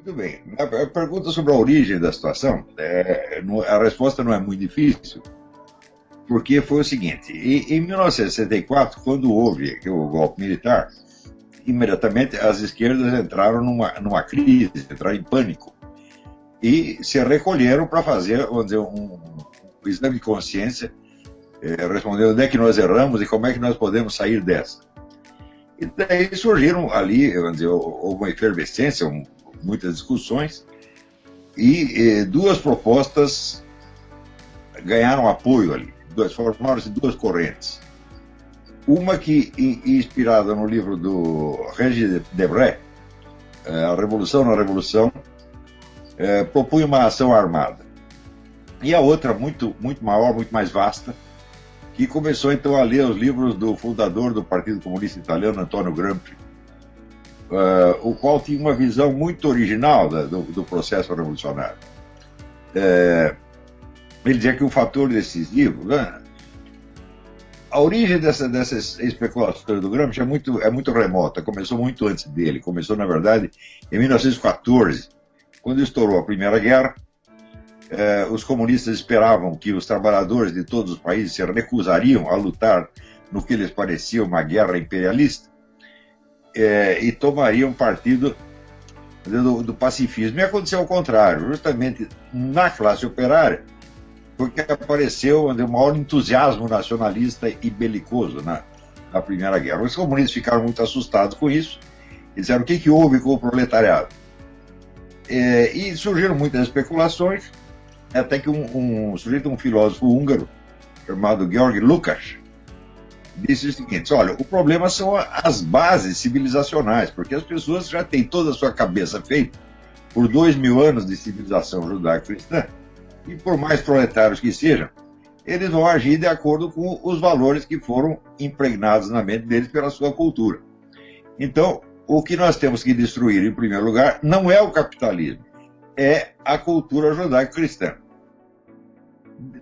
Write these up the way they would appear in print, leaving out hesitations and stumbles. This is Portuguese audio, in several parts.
Muito bem. A pergunta sobre a origem da situação, a resposta não é muito difícil, porque foi o seguinte: em 1964, quando houve o golpe militar, imediatamente as esquerdas entraram numa crise, entraram em pânico e se recolheram para fazer, vamos dizer, um exame de consciência, responder onde é que nós erramos e como é que nós podemos sair dessa. E daí surgiram ali, vamos dizer, houve uma efervescência, muitas discussões, e duas propostas ganharam apoio ali, formaram-se duas correntes. Uma que, inspirada no livro do Regis Debray, A Revolução na Revolução, propunha uma ação armada. E a outra, muito maior, muito mais vasta, que começou então a ler os livros do fundador do Partido Comunista Italiano, Antonio Gramsci, o qual tinha uma visão muito original do processo revolucionário. Ele dizia que o fator decisivo, a origem dessas especulações do Gramsci é muito remota, começou muito antes dele, começou na verdade em 1914, quando estourou a Primeira Guerra. Os comunistas esperavam que os trabalhadores de todos os países se recusariam a lutar no que lhes parecia uma guerra imperialista, e tomariam partido do pacifismo. E aconteceu ao contrário, justamente na classe operária, porque apareceu o maior entusiasmo nacionalista e belicoso na Primeira Guerra. Os comunistas ficaram muito assustados com isso e disseram: o que houve com o proletariado? E surgiram muitas especulações, até que um filósofo húngaro chamado Georg Lukács disse o seguinte: olha, o problema são as bases civilizacionais, porque as pessoas já têm toda a sua cabeça feita por 2000 anos de civilização judaico-cristã, e por mais proletários que sejam, eles vão agir de acordo com os valores que foram impregnados na mente deles pela sua cultura. Então, o que nós temos que destruir, em primeiro lugar, não é o capitalismo, é a cultura judaico-cristã.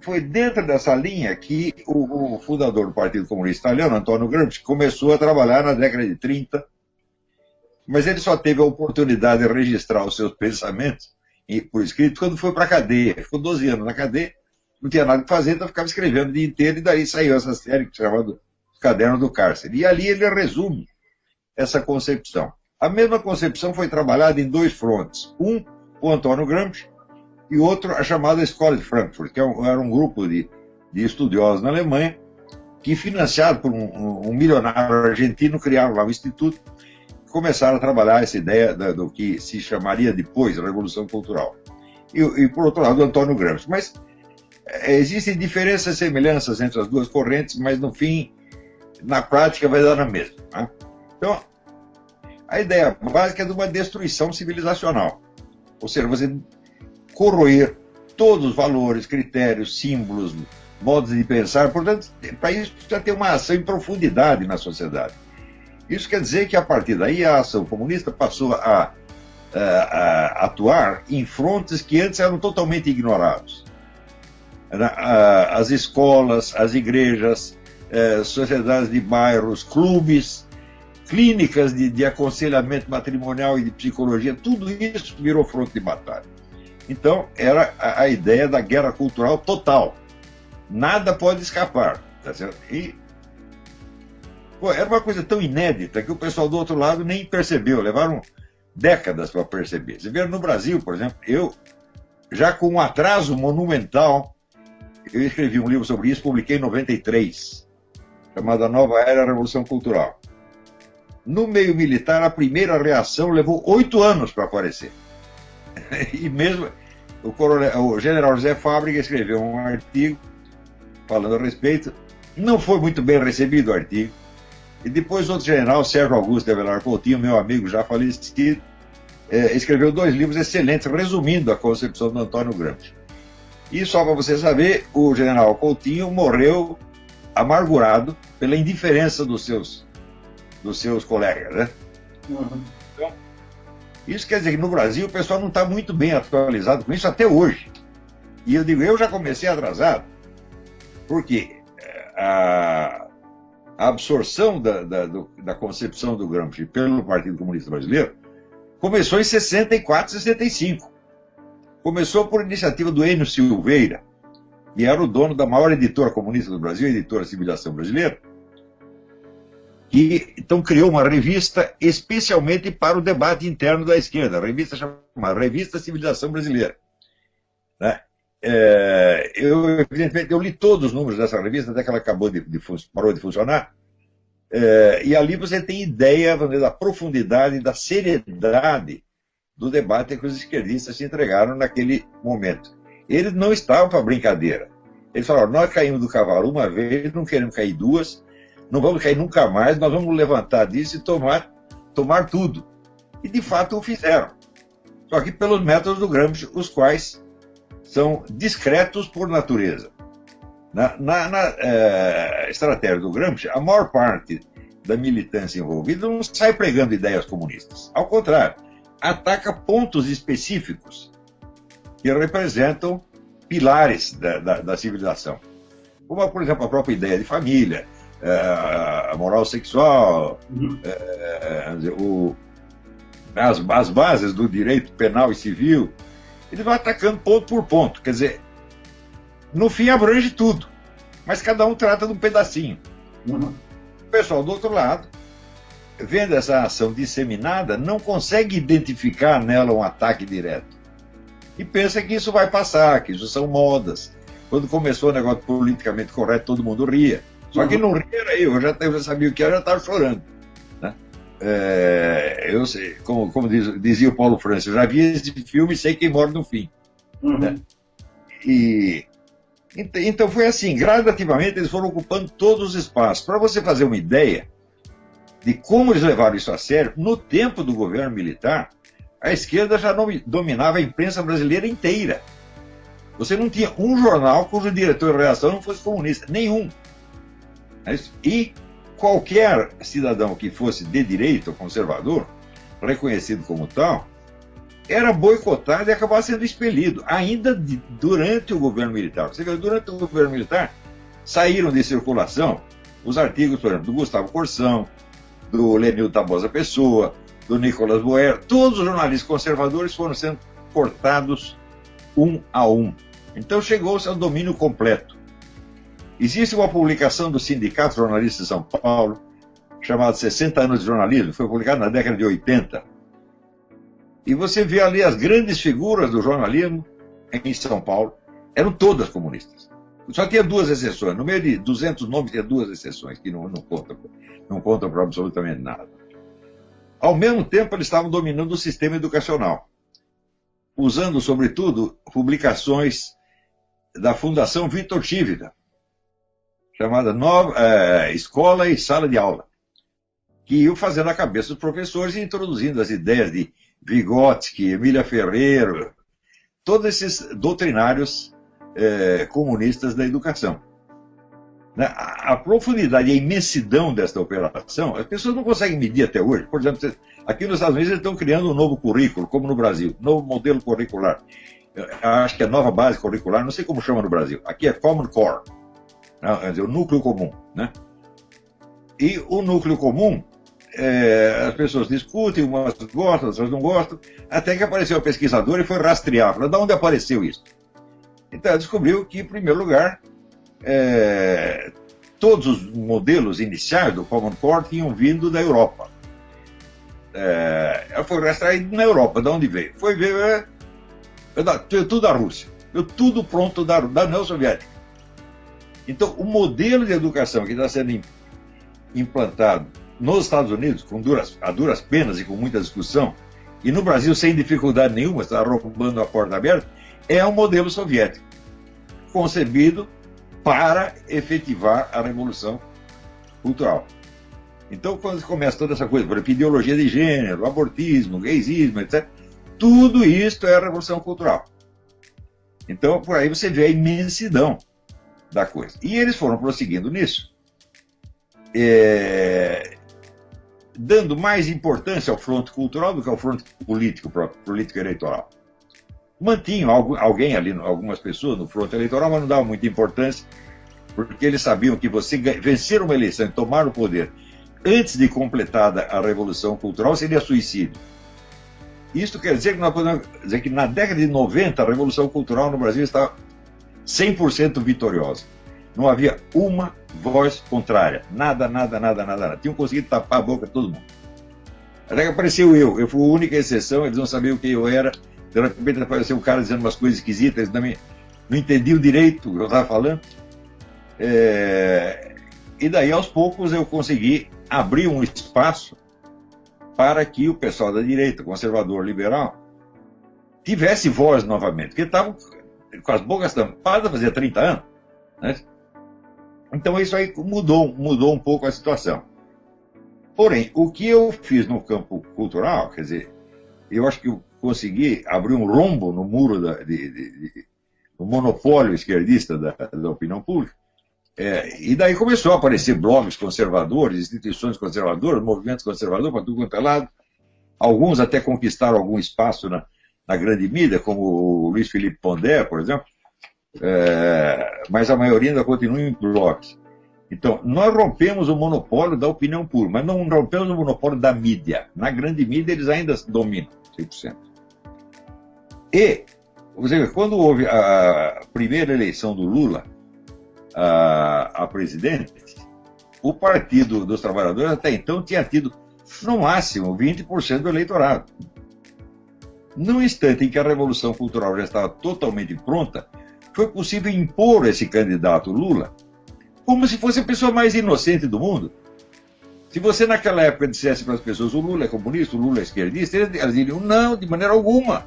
Foi dentro dessa linha que o fundador do Partido Comunista Italiano, Antonio Gramsci, começou a trabalhar na década de 30, mas ele só teve a oportunidade de registrar os seus pensamentos por escrito quando foi para a cadeia. Ficou 12 anos na cadeia, não tinha nada que fazer, então ficava escrevendo o dia inteiro, e daí saiu essa série que se chama Caderno do Cárcere. E ali ele resume essa concepção. A mesma concepção foi trabalhada em dois frontes. Um, o Antonio Gramsci, e outro, a chamada Escola de Frankfurt, que era um grupo de estudiosos na Alemanha, que, financiado por um milionário argentino, criaram lá um instituto e começaram a trabalhar essa ideia do que se chamaria depois Revolução Cultural. E por outro lado, o Antonio Gramsci. Mas existem diferenças e semelhanças entre as duas correntes, mas no fim, na prática, vai dar na mesma. Né? Então, a ideia básica é de uma destruição civilizacional. Ou seja, você corroer todos os valores, critérios, símbolos, modos de pensar. Portanto, para isso precisa ter uma ação em profundidade na sociedade. Isso quer dizer que, a partir daí, a ação comunista passou a atuar em frontes que antes eram totalmente ignorados. As escolas, as igrejas, sociedades de bairros, clubes, clínicas de aconselhamento matrimonial e de psicologia, tudo isso virou fronte de batalha. Então, era a ideia da guerra cultural total. Nada pode escapar. Tá certo? E era uma coisa tão inédita que o pessoal do outro lado nem percebeu, levaram décadas para perceber. Você vê, no Brasil, por exemplo, eu, já com um atraso monumental, eu escrevi um livro sobre isso, publiquei em 93, chamado A Nova Era da Revolução Cultural. No meio militar, a primeira reação levou 8 anos para aparecer. E mesmo o general José Fábrega escreveu um artigo falando a respeito, não foi muito bem recebido o artigo, e depois outro general, Sérgio Augusto de Avelar Coutinho, meu amigo já falecido, escreveu 2 livros excelentes, resumindo a concepção do Antonio Gramsci. E só para você saber, o general Coutinho morreu amargurado pela indiferença dos seus colegas, né? Uhum. Então, isso quer dizer que no Brasil o pessoal não está muito bem atualizado com isso até hoje. E eu digo, eu já comecei atrasado, porque a absorção da concepção do Gramsci pelo Partido Comunista Brasileiro começou em 64, 65. Começou por iniciativa do Enio Silveira, que era o dono da maior editora comunista do Brasil, a editora Civilização Brasileira, que então criou uma revista especialmente para o debate interno da esquerda, a revista chamada Revista Civilização Brasileira. Né? Evidentemente, eu li todos os números dessa revista, até que ela parou de funcionar, e ali você tem ideia da profundidade, da seriedade do debate que os esquerdistas se entregaram naquele momento. Eles não estavam para brincadeira. Eles falaram, nós caímos do cavalo uma vez, não queremos cair duas, não vamos cair nunca mais, nós vamos levantar disso e tomar tudo. E de fato o fizeram. Só que pelos métodos do Gramsci, os quais são discretos por natureza. Na estratégia do Gramsci, a maior parte da militância envolvida não sai pregando ideias comunistas. Ao contrário, ataca pontos específicos que representam pilares da civilização. Como, por exemplo, a própria ideia de família, a moral sexual, as bases do direito penal e civil. Ele vai atacando ponto por ponto. Quer dizer, no fim abrange tudo, mas cada um trata de um pedacinho. O pessoal do outro lado, vendo essa ação disseminada, não consegue identificar nela um ataque direto. E pensa que isso vai passar, que isso são modas. Quando começou o negócio politicamente correto, todo mundo ria. Só que não ria era eu já sabia o que era, já estava chorando. Né? Eu sei, como dizia o Paulo Francis, já vi esse filme e sei quem morre no fim. Né? Então foi assim, gradativamente eles foram ocupando todos os espaços. Para você fazer uma ideia de como eles levaram isso a sério, no tempo do governo militar, a esquerda já dominava a imprensa brasileira inteira. Você não tinha um jornal cujo diretor de redação não fosse comunista, nenhum. E qualquer cidadão que fosse de direita ou conservador, reconhecido como tal, era boicotado e acabava sendo expelido, ainda durante o governo militar. Você vê, durante o governo militar, saíram de circulação os artigos, por exemplo, do Gustavo Corsão, do Lenildo Tabosa Pessoa, do Nicolas Boer. Todos os jornalistas conservadores foram sendo cortados um a um. Então chegou-se ao domínio completo. Existe uma publicação do Sindicato Jornalista de São Paulo, chamada 60 anos de jornalismo, foi publicada na década de 80. E você vê ali as grandes figuras do jornalismo em São Paulo, eram todas comunistas. Só tinha duas exceções, no meio de 200 nomes tinha duas exceções, que não contam para absolutamente nada. Ao mesmo tempo, eles estavam dominando o sistema educacional, usando, sobretudo, publicações da Fundação Vitor Chivita, chamada Escola e Sala de Aula, que iam fazendo a cabeça dos professores e introduzindo as ideias de Vygotsky, Emília Ferreiro, todos esses doutrinários comunistas da educação. A profundidade e a imensidão desta operação, as pessoas não conseguem medir até hoje. Por exemplo, aqui nos Estados Unidos eles estão criando um novo currículo, como no Brasil, novo modelo curricular. Eu acho que é nova base curricular, não sei como chama no Brasil. Aqui é Common Core, quer dizer, o núcleo comum. Né? E o núcleo comum, as pessoas discutem, umas gostam, outras não gostam, até que apareceu a pesquisadora e foi rastrear. Falou, de onde apareceu isso? Então ela descobriu que, em primeiro lugar, todos os modelos iniciais do Common Core tinham vindo da Europa. Ela foi rastrear na Europa, de onde veio? Foi ver tudo da Rússia, tudo pronto da União Soviética. Então, o modelo de educação que está sendo implantado nos Estados Unidos, a duras penas e com muita discussão, e no Brasil sem dificuldade nenhuma, está roubando a porta aberta, é um modelo soviético, concebido para efetivar a revolução cultural. Então, quando começa toda essa coisa, por exemplo, ideologia de gênero, abortismo, gaysismo, etc., tudo isso é a revolução cultural. Então, por aí você vê a imensidão da coisa. E eles foram prosseguindo nisso, dando mais importância ao fronte cultural do que ao fronte político próprio, político eleitoral. Mantinham alguém ali, algumas pessoas no fronte eleitoral, mas não davam muita importância, porque eles sabiam que você vencer uma eleição e tomar o poder antes de completada a revolução cultural seria suicídio. Isso quer dizer que nós podemos dizer que na década de 90 a Revolução Cultural no Brasil estava 100% vitoriosa. Não havia uma voz contrária. Nada, nada, nada, nada, nada. Tinham conseguido tapar a boca de todo mundo. Até que apareceu eu. Eu fui a única exceção, eles não sabiam quem eu era. De repente apareceu um cara dizendo umas coisas esquisitas, eles não entendiam direito o que eu estava falando. E daí, aos poucos, eu consegui abrir um espaço para que o pessoal da direita, conservador, liberal, tivesse voz novamente, porque estavam com as bocas tampadas fazia 30 anos. Né? Então isso aí mudou um pouco a situação. Porém, o que eu fiz no campo cultural, quer dizer, eu acho que eu consegui abrir um rombo no muro do monopólio esquerdista da opinião pública, e daí começou a aparecer blogs conservadores, instituições conservadoras, movimentos conservadores, para tudo quanto é lado. Alguns até conquistaram algum espaço na grande mídia, como o Luiz Felipe Pondé, por exemplo, mas a maioria ainda continua em blogs. Então, nós rompemos o monopólio da opinião pública, mas não rompemos o monopólio da mídia. Na grande mídia, eles ainda dominam 100%. E, você vê, quando houve a primeira eleição do Lula a presidente, o Partido dos Trabalhadores até então tinha tido, no máximo, 20% do eleitorado. No instante em que a Revolução Cultural já estava totalmente pronta, foi possível impor esse candidato Lula como se fosse a pessoa mais inocente do mundo. Se você naquela época dissesse para as pessoas o Lula é comunista, o Lula é esquerdista, elas diriam não, de maneira alguma.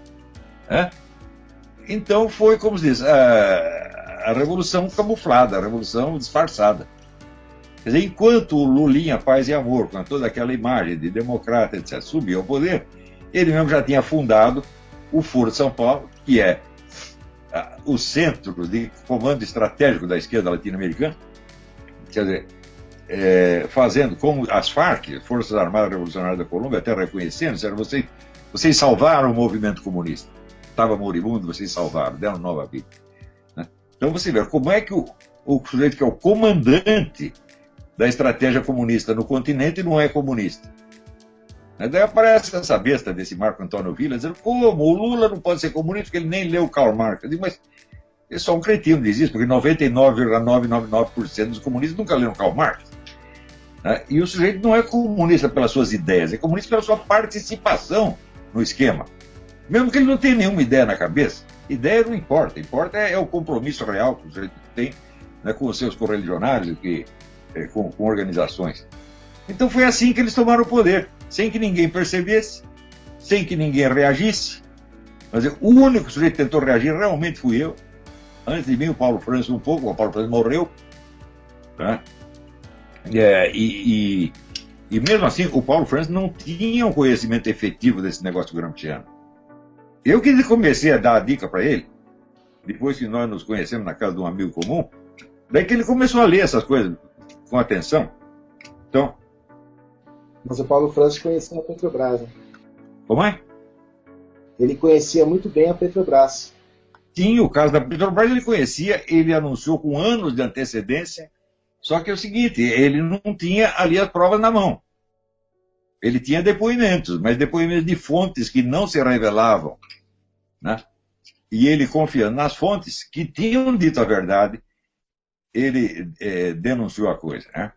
Então foi, como se diz, a revolução camuflada, a revolução disfarçada. Quer dizer, enquanto o Lulinha, Paz e Amor, com toda aquela imagem de democrata, etc., subiu ao poder, ele mesmo já tinha fundado o Foro de São Paulo, que é o centro de comando estratégico da esquerda latino-americana, quer dizer, fazendo como as Farc, Forças Armadas Revolucionárias da Colômbia, até reconhecendo, disseram, vocês salvaram o movimento comunista. Estava moribundo, vocês salvaram, deram nova vida. Né? Então você vê como é que o sujeito que é o comandante da estratégia comunista no continente não é comunista. Daí aparece essa besta desse Marco Antônio Villa dizendo como o Lula não pode ser comunista porque ele nem leu Karl Marx. Eu digo, mas é só um cretino diz isso, porque 99,999% dos comunistas nunca leram Karl Marx. E o sujeito não é comunista pelas suas ideias, é comunista pela sua participação no esquema. Mesmo que ele não tenha nenhuma ideia na cabeça, ideia não importa, é o compromisso real que o sujeito tem, né, com os seus correligionários, com organizações. Então foi assim que eles tomaram o poder, sem que ninguém percebesse, sem que ninguém reagisse. Mas o único sujeito que tentou reagir realmente fui eu. Antes de mim, o Paulo Francis um pouco, o Paulo Francis morreu. Né? E mesmo assim, o Paulo Francis não tinha um conhecimento efetivo desse negócio gramsciano. Eu que comecei a dar a dica para ele, depois que nós nos conhecemos na casa de um amigo comum, daí que ele começou a ler essas coisas com atenção. Então, mas o Paulo Francis conhecia a Petrobras. Né? Como é? Ele conhecia muito bem a Petrobras. Sim, o caso da Petrobras ele conhecia, ele anunciou com anos de antecedência, só que é o seguinte, ele não tinha ali as provas na mão. Ele tinha depoimentos, mas depoimentos de fontes que não se revelavam. Né? E ele, confiando nas fontes que tinham dito a verdade, ele denunciou a coisa. Né?